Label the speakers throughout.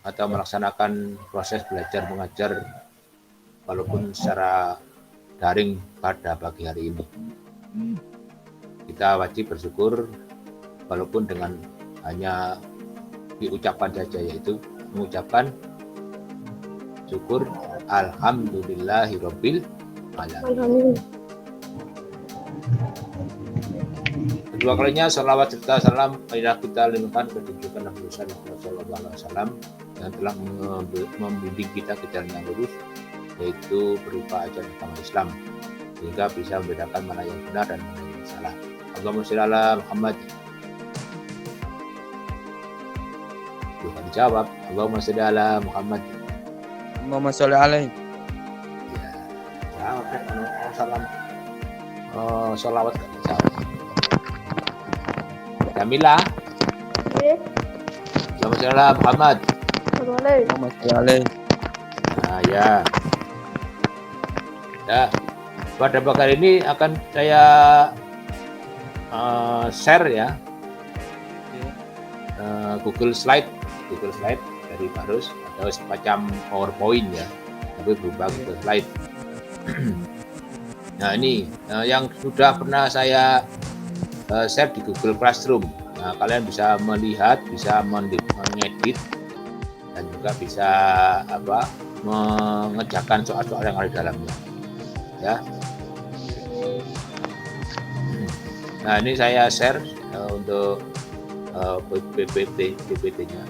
Speaker 1: atau melaksanakan proses belajar mengajar walaupun secara daring pada pagi hari ini. Kita wajib bersyukur walaupun dengan hanya diucapkan saja, yaitu mengucapkan syukur alhamdulillahirabbil alamin. Kedua kalinya salawat serta salam marilah kita limpahkan ke junjungan Nabi sallallahu alaihi wasallam yang telah membimbing kita ke jalan yang lurus, yaitu berupa ajaran agama Islam, sehingga bisa membedakan mana yang benar dan mana yang salah. Allahumma sholli ala Muhammad. Bukan dijawab. Allahumma sholli ala Muhammad.
Speaker 2: Allahumma sholli alaihi.
Speaker 1: Ya, jawab kan salam. Sholawat kan dijawab. Jamila. Allahumma sholli ala Muhammad.
Speaker 2: Allahumma sholli alaihi.
Speaker 1: Nah, ya. Ya. Pada pagi ini akan saya share ya. Google Slide dari Pak Rus, atau semacam PowerPoint ya, tapi berubah Google Slide. Nah ini yang sudah pernah saya share di Google Classroom. Nah, kalian bisa melihat, bisa mengedit, dan juga bisa mengerjakan soal-soal yang ada di dalamnya. Ya. Nah ini saya share untuk PPT-nya.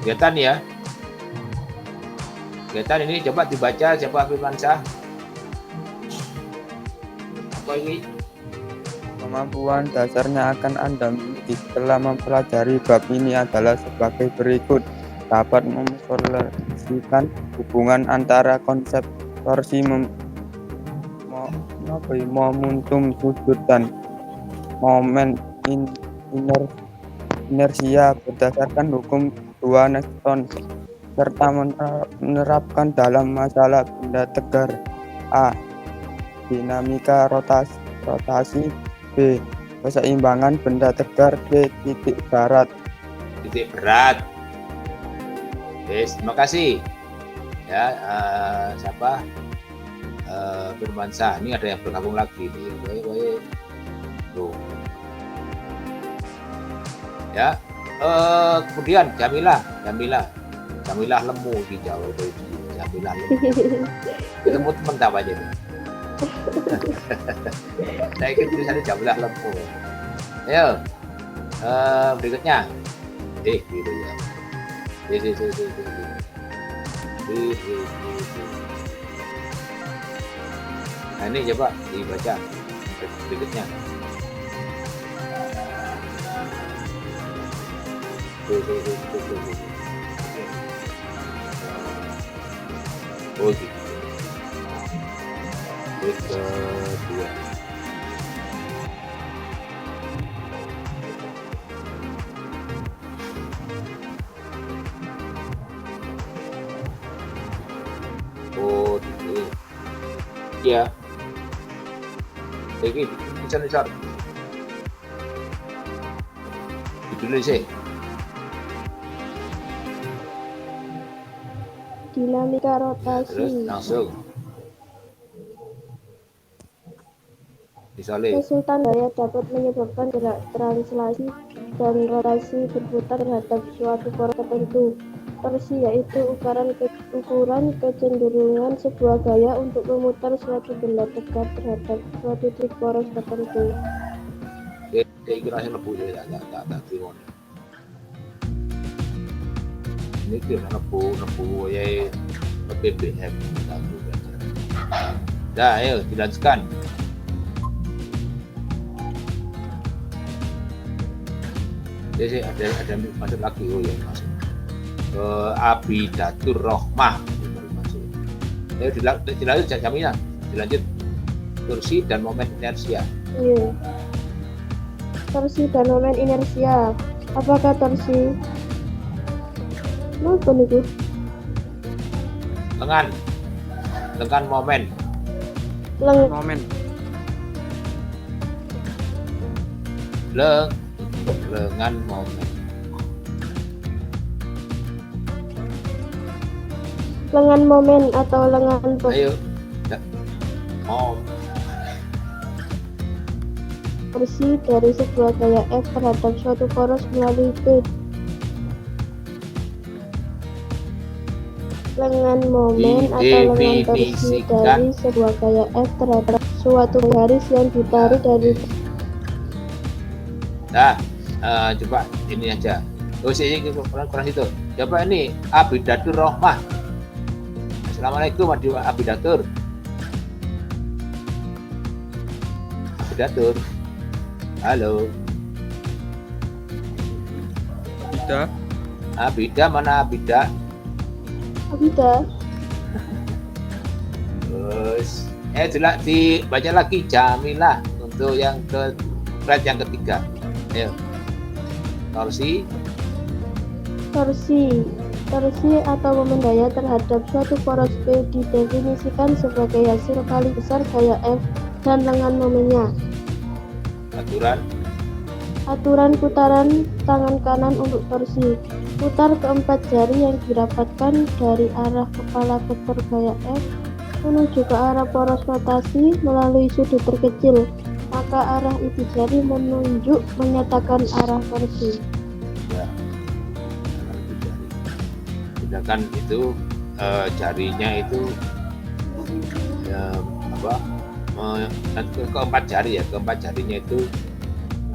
Speaker 1: Kelihatan ya. Kelihatan ini, coba dibaca siapa Firmansyah. Apa ini?
Speaker 2: Kemampuan dasarnya akan Anda miliki setelah mempelajari bab ini adalah sebagai berikut. Dapat memformulasikan hubungan antara konsep torsi momentum sudut dan momen inersia berdasarkan hukum dua Newton, serta menerapkan dalam masalah benda tegar. A. Dinamika rotasi. B. Keseimbangan benda tegar. C. Titik berat.
Speaker 1: Yes, terima kasih. Ya, siapa? Firmansyah. Ini ada yang bergabung lagi nih. Tuh. Ya. Kemudian Jamila lemu di Jawa itu. Jamila lemu. Ketemu teman apa aja nih? Saya ikut tulisannya Jamila lemu. Ayo. Berikutnya. Gitu ya. Nah ini coba dibaca berikutnya. Oh gitu. Kedua. Oh gitu. Ya. Lagi bisa. Ditulis sih.
Speaker 3: Dinamika rotasi.
Speaker 1: Terus langsung. Misalnya.
Speaker 3: Resultan daya dapat menyebabkan gerak translasi dan rotasi berputar terhadap suatu poros tertentu. Torsi yaitu ukuran kecenderungan sebuah gaya untuk memutar suatu benda tegar terhadap suatu titik poros tertentu.
Speaker 1: Saya kira saya lebu ya, tak terima. Ini kira nepu ya BBM. Dah, ayo dilanjutkan. Jadi ada masuk lagi, oh ya masuk. Abidatur Rohmah masuk. Ayo dilanjut Jamila. Dilanjut torsi dan momen inersia.
Speaker 3: Iya. Torsi dan momen inersia. Apakah torsi? Apa nih?
Speaker 1: Lengan momen.
Speaker 3: Leng-
Speaker 2: Momen.
Speaker 1: lengan momen.
Speaker 3: lengan momen atau lengan
Speaker 1: Ayo. Mom.
Speaker 3: torsi dari sebuah gaya F terhadap suatu poros melalui P. Lengan momen atau lengan torsi dari sebuah gaya F terhadap suatu garis yang ditarik dari
Speaker 1: Nah, coba ini aja. Oh, sih kurang itu. Coba ini Abidatur Rohmah. Assalamualaikum Abidatur. Abidatur. Halo.
Speaker 2: Abida.
Speaker 1: Abida mana Abida?
Speaker 3: Abida.
Speaker 1: Terus jelas dibaca lagi Jamilah untuk yang slide yang ketiga. Ayo. Torsi
Speaker 3: atau momen gaya terhadap suatu poros P didefinisikan sebagai hasil kali besar gaya F dan lengan momennya. Aturan putaran tangan kanan untuk torsi. Putar keempat jari yang dirapatkan dari arah kepala vektor gaya F menuju ke arah poros rotasi melalui sudut terkecil. Maka arah itu jari menunjuk menyatakan arah torsi.
Speaker 1: Ya. Sedangkan itu jarinya itu keempat jari ya, keempat jarinya itu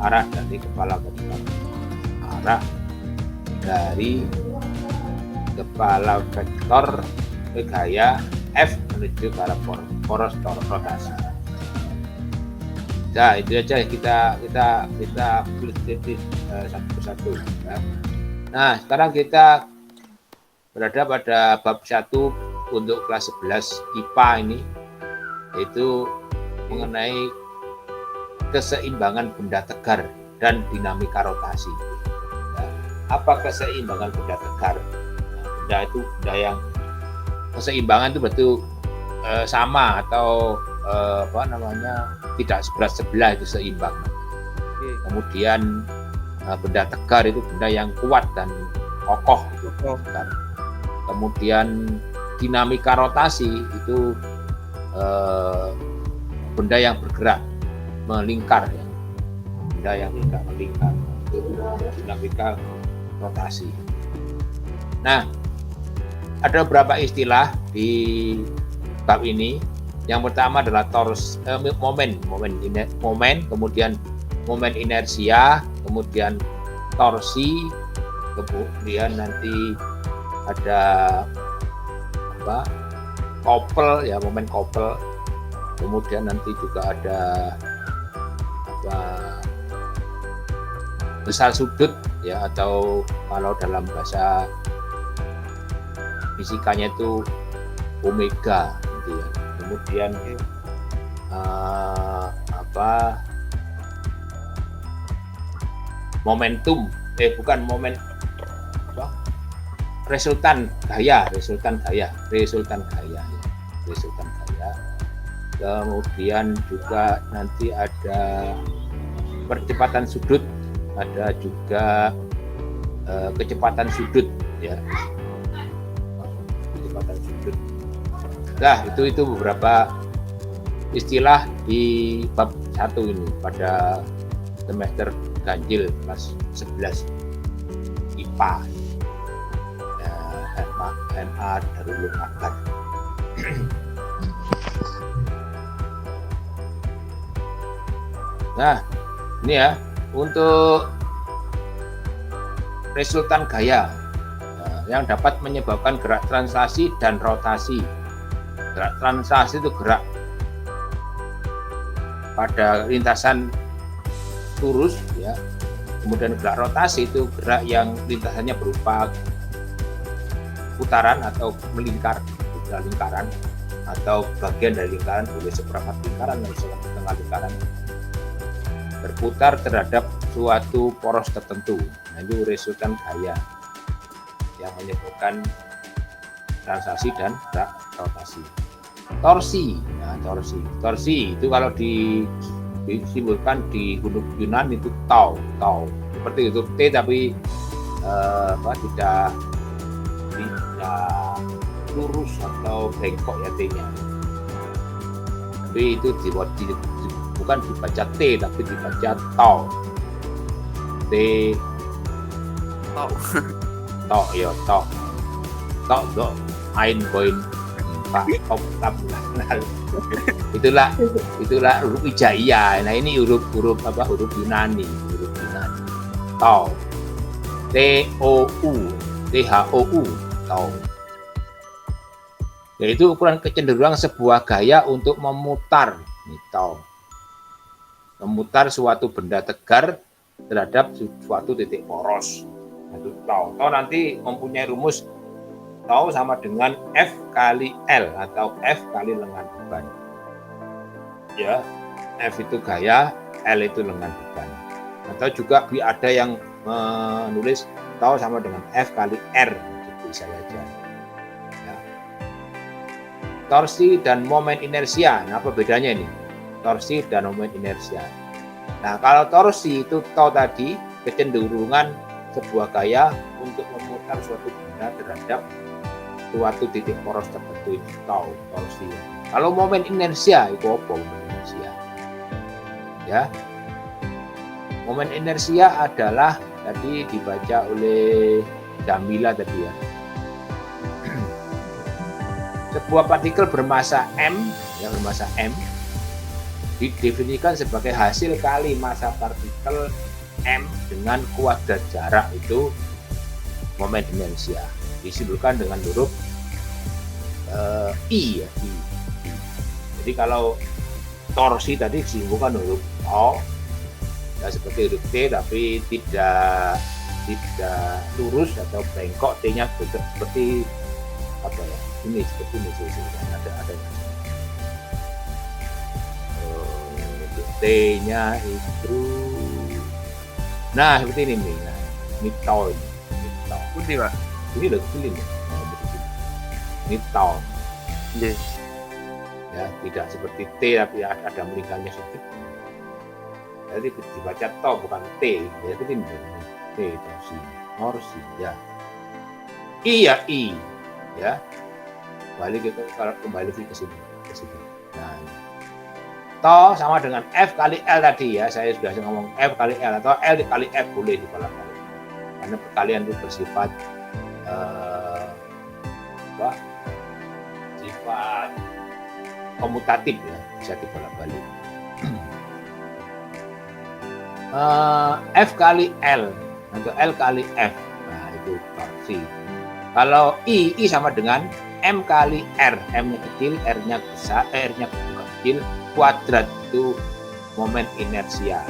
Speaker 1: arah dari kepala ke depan, arah dari kepala vektor ke gaya F menuju ke arah poros rotasi. Nah, itu aja kita pelajari satu persatu. Ya. Nah, sekarang kita berada pada bab 1 untuk kelas 11 IPA ini, yaitu mengenai keseimbangan benda tegar dan dinamika rotasi. Ya. Apa keseimbangan benda tegar? Benda itu benda yang keseimbangan itu betul sama atau tidak sebelah sebelah itu seimbang. Kemudian benda tegar itu benda yang kuat dan kokoh itu tegar. Kemudian dinamika rotasi itu benda yang bergerak melingkar ya. Benda yang tidak melingkar itu dinamika rotasi. Nah, ada beberapa istilah di bab ini. Yang pertama adalah momen, kemudian momen inersia, kemudian torsi, kemudian nanti ada couple ya, momen couple, kemudian nanti juga ada besar sudut ya, atau kalau dalam bahasa fisikanya itu omega gitu ya. Kemudian momentum resultan gaya. Kemudian juga nanti ada percepatan sudut, ada juga kecepatan sudut ya. Kecepatan sudut. Nah, itu beberapa istilah di bab 1 ini pada semester ganjil kelas 11 IPA. MA Darul Akbar. Nah, ini ya untuk resultan gaya yang dapat menyebabkan gerak translasi dan rotasi. Gerak translasi itu gerak pada lintasan lurus ya. Kemudian gerak rotasi itu gerak yang lintasannya berupa putaran atau melingkar, lingkaran atau bagian dari lingkaran, boleh seperempat lingkaran atau setengah lingkaran, berputar terhadap suatu poros tertentu. Nah, itu resultan gaya yang menyebabkan translasi dan gerak rotasi. torsi. Nah, torsi itu kalau disimbolkan di huruf Yunan itu tau. Seperti huruf T tapi tidak lurus atau bengkok ya T-nya. Tapi itu bukan dibaca T tapi dibaca tau. T tok ya tok do ain koin pak itulah huruf hijaiyah. Nah ini huruf Yunani tau THOU tau. Yaitu ukuran kecenderungan sebuah gaya untuk memutar suatu benda tegar terhadap suatu titik poros. Itu tau nanti mempunyai rumus tau sama dengan F kali L atau F kali lengan beban. Ya, F itu gaya, L itu lengan beban. Atau juga ada yang menulis tau sama dengan F kali R, gitu bisa aja. Ya. Torsi dan momen inersia. Nah, apa bedanya ini? Torsi dan momen inersia. Nah, kalau torsi itu tau tadi kecenderungan sebuah gaya untuk memutar suatu benda terhadap suatu titik poros tertentu itu tau torsi. Kalau momen inersia itu apa momen inersia? Ya. Momen inersia adalah tadi dibaca oleh Jamila tadi ya. Sebuah partikel bermasa M didefinisikan sebagai hasil kali massa partikel M dengan kuadrat jarak itu momen inersia. Disimbolkan dengan huruf I ya. I. Jadi kalau torsi tadi disimbolkan huruf O, ya seperti huruf T tapi tidak lurus atau bengkok, T-nya bentuk seperti apa ya? Ini seperti ini ada. T-nya itu nah seperti ini nih. Nah, ini tau ini.
Speaker 2: Putih, Pak.
Speaker 1: Ini loh, ini nih. Ini tau.
Speaker 2: Yes.
Speaker 1: Ya, tidak seperti T tapi ada melingkarnya sedikit. Jadi dibaca to bukan T. Ya seperti ini. T torsi ya. I ya I. Ya. Kembali ke sini. Nah, to sama dengan F kali L tadi ya, saya sudah ngomong F kali L atau L dikali F boleh dibolak-balik karena perkalian itu bersifat sifat komutatif ya, bisa dibolak-balik. F kali L atau L kali F, nah itu torsi. Kalau I sama dengan M kali R, M-nya kecil, R-nya besar, R-nya kecil, kuadrat itu momen inersia.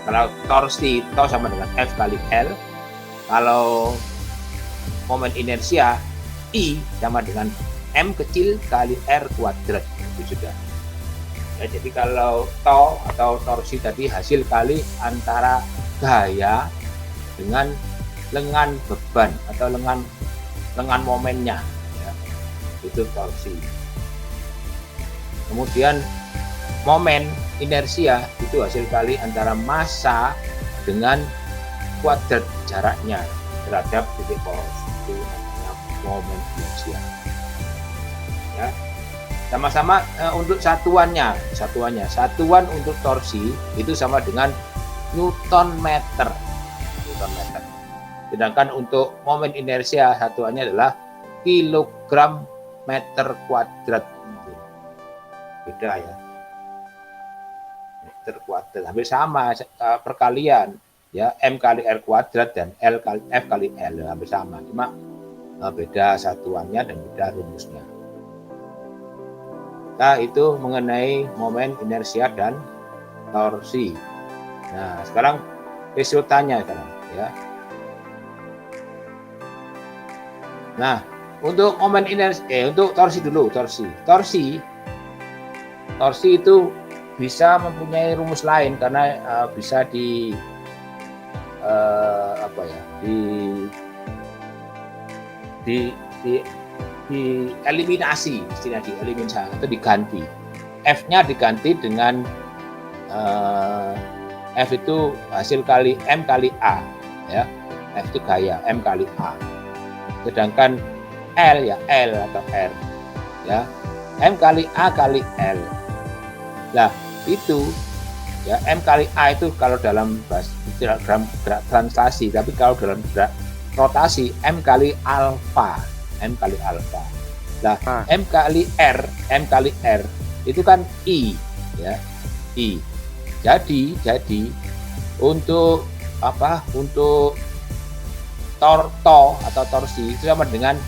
Speaker 1: Kalau torsi itu sama dengan F kali L. Kalau momen inersia I sama dengan M kecil kali R kuadrat. Itu sudah. Ya, jadi kalau to atau torsi tadi hasil kali antara gaya dengan lengan beban atau lengan momennya. Ya, itu torsi. Kemudian momen inersia itu hasil kali antara massa dengan kuadrat jaraknya terhadap titik poros. Itu namanya momen inersia. Ya. Sama-sama untuk satuan untuk torsi itu sama dengan Newton meter. Sedangkan untuk momen inersia satuannya adalah kilogram meter kuadrat. Beda ya. Meter kuadrat hampir sama perkalian ya, M kali R kuadrat dan F kali L hampir sama, cuma beda satuannya dan beda rumusnya. Nah, itu mengenai momen inersia dan torsi. Nah, sekarang resultanya sekarang ya. Nah, untuk momen inersia untuk torsi dulu, torsi itu bisa mempunyai rumus lain karena bisa dieliminasi, istilah dieliminasi atau diganti. F-nya diganti dengan F itu hasil kali M kali A, ya. F itu gaya, M kali A. Sedangkan L ya L atau R, ya. M kali A kali L. Nah, itu ya M kali A itu kalau dalam gerak translasi, tapi kalau dalam gerak rotasi M kali alfa, M kali alfa. Nah, M kali R itu kan I, ya, I. Jadi untuk apa? Untuk torto atau torsi itu sama dengan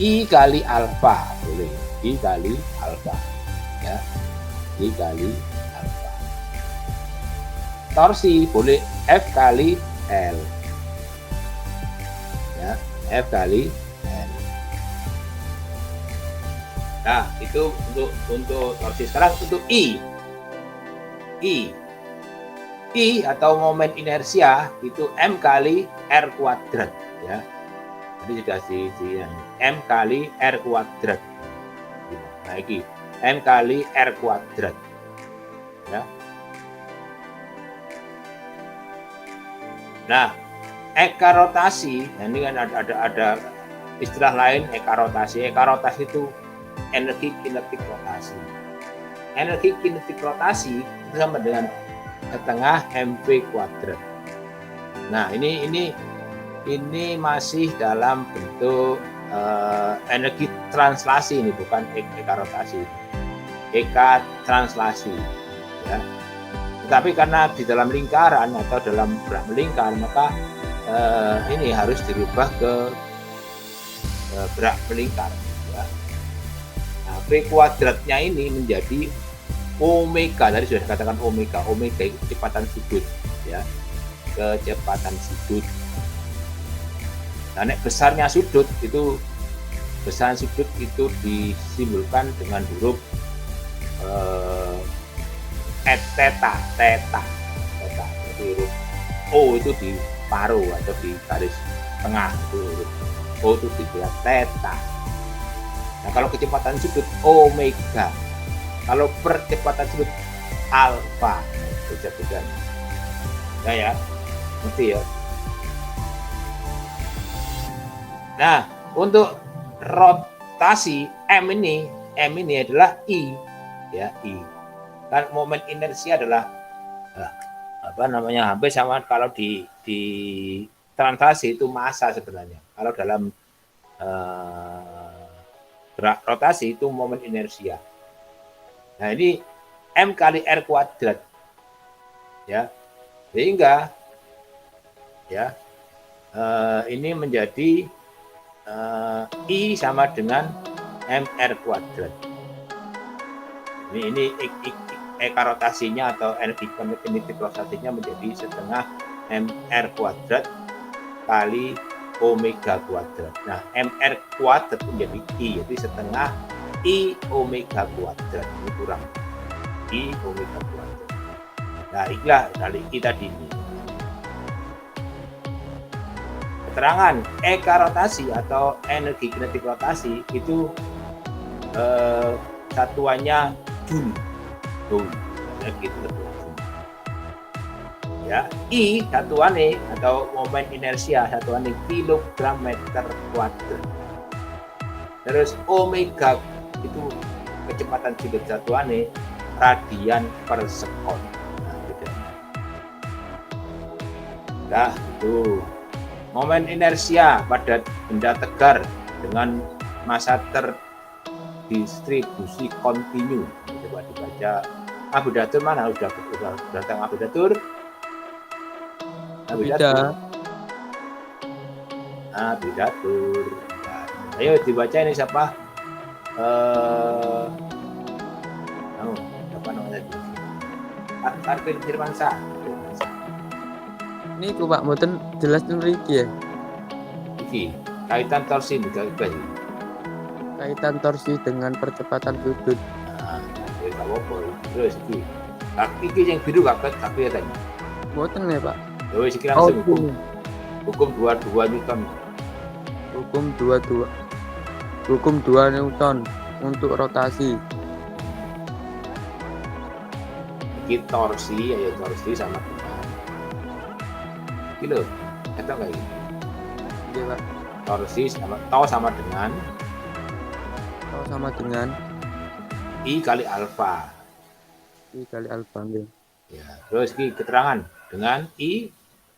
Speaker 1: I kali alfa, boleh. I kali alfa, ya. I kali alfa. Torsi boleh F kali L. Ya, F kali L. Nah, itu untuk torsi. Sekarang untuk I atau momen inersia itu M kali R kuadrat, ya. Jadi sudah di M kali R kuadrat. Nah, ini M kali R kuadrat, ya. Nah, eka rotasi, nah ini kan ada istilah lain eka rotasi. Eka rotasi itu energi kinetik rotasi. Energi kinetik rotasi itu sama dengan setengah mv kuadrat. Nah, ini masih dalam bentuk energi translasi, ini bukan eka rotasi, eka translasi, ya. Tetapi karena di dalam lingkaran atau dalam gerak melingkar, maka ini harus dirubah ke gerak melingkar, ya. Nah, v kuadratnya ini menjadi omega, tadi sudah dikatakan omega itu kecepatan sudut, ya, kecepatan sudut. Nah, besarnya sudut itu disimbolkan dengan huruf theta. Jadi huruf O itu di paruh atau di garis tengah, itu huruf O itu dibuat theta. Nah, kalau kecepatan sudut omega, kalau percepatan sudut alfa, beda-beda. Ya, ngerti ya. Nah, untuk rotasi M ini adalah I, ya, I. Kan momen inersia adalah hampir sama kalau di translasi itu massa sebenarnya. Kalau dalam gerak rotasi itu momen inersia. Nah, ini M kali R kuadrat, ya, sehingga ya ini menjadi I sama dengan MR kuadrat. Ini eka rotasinya atau energi kinetik rotasinya menjadi setengah MR kuadrat kali omega kuadrat. Nah, MR kuadrat menjadi I, jadi setengah I omega kuadrat. Ini kurang I omega kuadrat. Nah, inilah kali I tadi ini. Keterangan eka rotasi atau energi kinetik rotasi itu satuannya Joule. Energi kinetik Joule. Ya, I satuannya atau momen inersia satuannya kilogram meter kuadrat. Terus omega itu kecepatan sudut satuannya radian per sekon. Nah, beda. Nah, itu momen inersia pada benda tegar dengan massa terdistribusi kontinu. Coba dibaca. Abudatur mana? Sudah datang Abudatur? Abudatur. Nah, ayo dibaca ini siapa? Apa namanya? Arvin Firmansyah.
Speaker 2: Ini ku Pak mboten jelas mriki ya.
Speaker 1: Iki kaitan torsi juga iki.
Speaker 2: Kaitan torsi dengan percepatan sudut.
Speaker 1: Nah, ya enggak apa-apa. Terus iki. Tapi iki yang biru gak kelihatan.
Speaker 2: Mboten ya, Pak.
Speaker 1: Ya wis iki langsung hukum 22 Newton.
Speaker 2: Hukum 22 hukum 2 Newton untuk rotasi.
Speaker 1: Ini torsi, ya torsi sama dengan kilo. Atau enggak ini?
Speaker 2: Iya, Pak.
Speaker 1: Torsi sama dengan
Speaker 2: Tau sama dengan
Speaker 1: I kali alfa.
Speaker 2: I kali alfa. Nggih.
Speaker 1: Ya, terus ini keterangan dengan I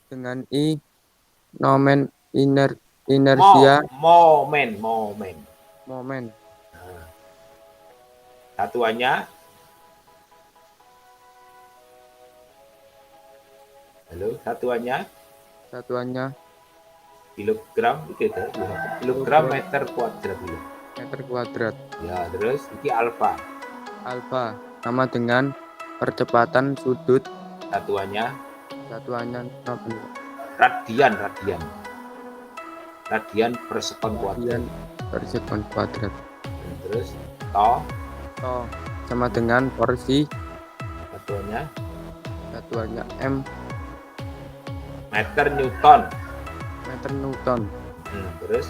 Speaker 2: Dengan I inersia
Speaker 1: momen.
Speaker 2: momen.
Speaker 1: Nah, satuannya
Speaker 2: Satuannya
Speaker 1: kilogram gitu ya. Kilogram meter kuadrat gitu.
Speaker 2: meter kuadrat.
Speaker 1: Ya, terus ini alfa.
Speaker 2: Alfa sama dengan percepatan sudut.
Speaker 1: Satuannya
Speaker 2: Satuannya apa?
Speaker 1: radian per sekon kuadrat.
Speaker 2: Radian per sekon kuadrat.
Speaker 1: Dan terus to
Speaker 2: Sama dengan porsi.
Speaker 1: satuannya
Speaker 2: M
Speaker 1: meter newton. Terus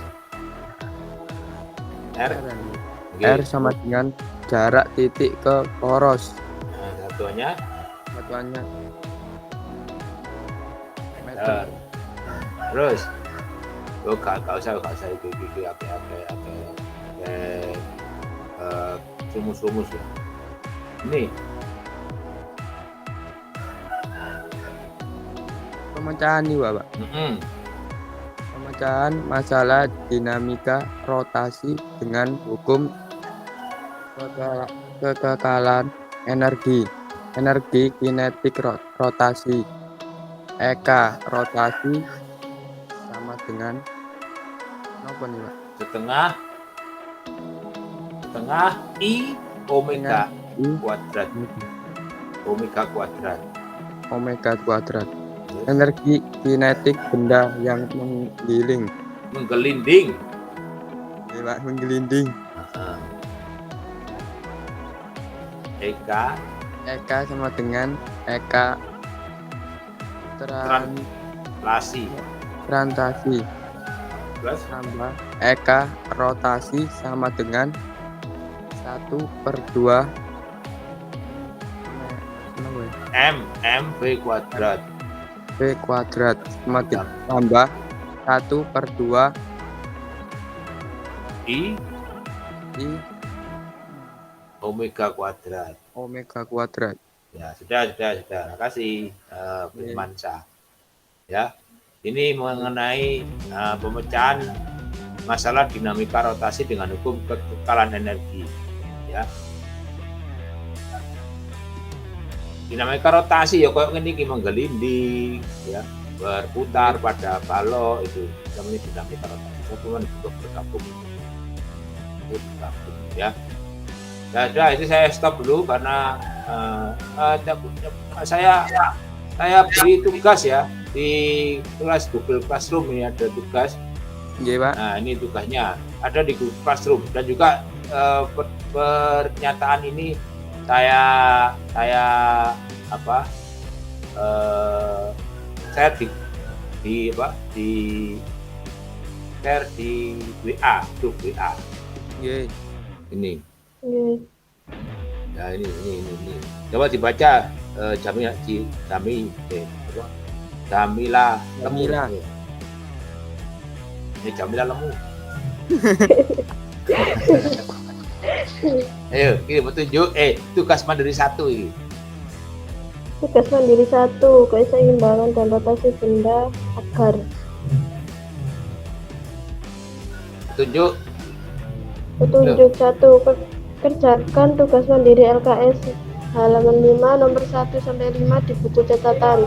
Speaker 1: R. Oke.
Speaker 2: R sama dengan jarak titik ke poros.
Speaker 1: Nah, satuannya
Speaker 2: meter.
Speaker 1: Terus gak usah itu rumus ya. Ini
Speaker 2: Pemecahan nih, Bapak. Pemecahan masalah dinamika rotasi dengan hukum kekekalan energi kinetik rotasi. Eka rotasi sama dengan apa nih, Pak?
Speaker 1: setengah I omega
Speaker 2: I
Speaker 1: kuadrat.
Speaker 2: omega kuadrat. Energi kinetik benda yang
Speaker 1: menggelinding.
Speaker 2: Ya, Pak, menggelinding.
Speaker 1: Eka
Speaker 2: Sama dengan Eka transasi
Speaker 1: plus
Speaker 2: tambah Eka rotasi sama dengan 1/2
Speaker 1: M V kuadrat.
Speaker 2: V kuadrat sama tambah 1/2
Speaker 1: I
Speaker 2: I
Speaker 1: omega kuadrat.
Speaker 2: omega kuadrat.
Speaker 1: Ya, sudah. Terima kasih Firmansyah. Ya. Ini mengenai pemecahan masalah dinamika rotasi dengan hukum kekekalan energi, ya. Dinamika rotasi ya kayak ini menggelinding, ya, berputar pada balok itu namanya dinamika rotasi. Hubungan juga bergabung, ya. Nah, itu saya stop dulu karena saya beri tugas ya di kelas Google Classroom. Ini ada tugas.
Speaker 2: Iya, Pak.
Speaker 1: Nah, ini tugasnya ada di Google Classroom dan juga pernyataan ini saya share di share di WA, grup WA.
Speaker 2: Iya.
Speaker 1: Ini.
Speaker 3: Nggih.
Speaker 1: Ya, ini. Coba dibaca Jamila Lemu.
Speaker 2: Jamila.
Speaker 1: Ini Jamila Lemu. Ayo, ini petunjuk. Tugas mandiri 1 ini.
Speaker 3: Tugas mandiri 1, keseimbangan dan rotasi benda agar.
Speaker 1: Petunjuk.
Speaker 3: Petunjuk 1, kerjakan tugas mandiri LKS halaman 5 nomor 1 sampai 5 di buku catatan.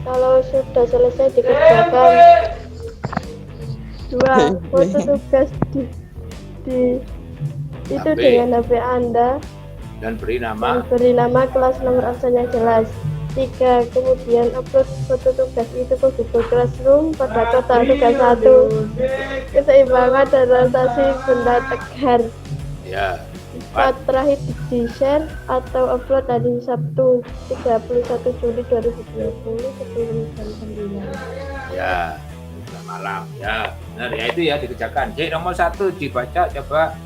Speaker 3: Kalau sudah selesai dikerjakan. 2, foto tugas di itu
Speaker 1: HP.
Speaker 3: dengan HP Anda
Speaker 1: Dan beri
Speaker 3: dan
Speaker 1: nama.
Speaker 3: beri nama kelas nomor absen yang jelas. 3, kemudian upload foto tugas itu ke Google Classroom pada kotak tugas 1, keseimbangan dan rotasi benda tegar.
Speaker 1: Ya.
Speaker 3: 4, terakhir di share atau upload hari Sabtu 31 Juli 2020 sebelum jam 9.
Speaker 1: Ya. Terima malam. Ya, benar ya, itu ya dikerjakan. Jadi nomor 1 dibaca coba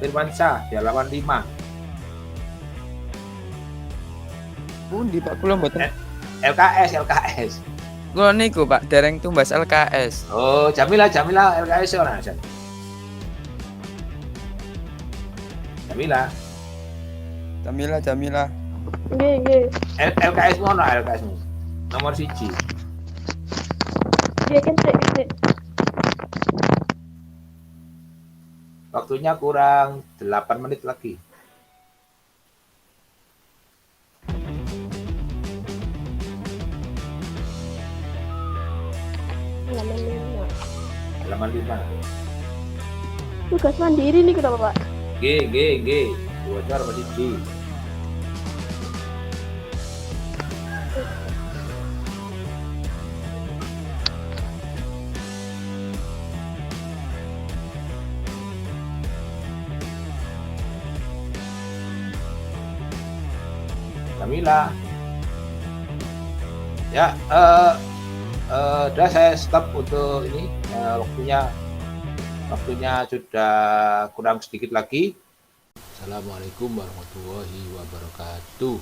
Speaker 1: Firmansyah di halaman 5.
Speaker 2: Pundi Pak kula mboten.
Speaker 1: LKS.
Speaker 2: Kula niku Pak dereng tumbas LKS.
Speaker 1: Oh, Jamila LKS ora Hasan. Jamila.
Speaker 2: Jamila.
Speaker 3: Nggih.
Speaker 1: LKS ngono LKS. Nomor 1.
Speaker 3: Nggih kencik.
Speaker 1: Waktunya kurang 8 menit lagi. Halaman 5.
Speaker 3: Tugas mandiri nih kenapa Pak?
Speaker 1: G. Bocor nomor 1. Jamila. Ya, udah saya stop untuk ini. Waktunya sudah kurang sedikit lagi. Assalamualaikum warahmatullahi wabarakatuh.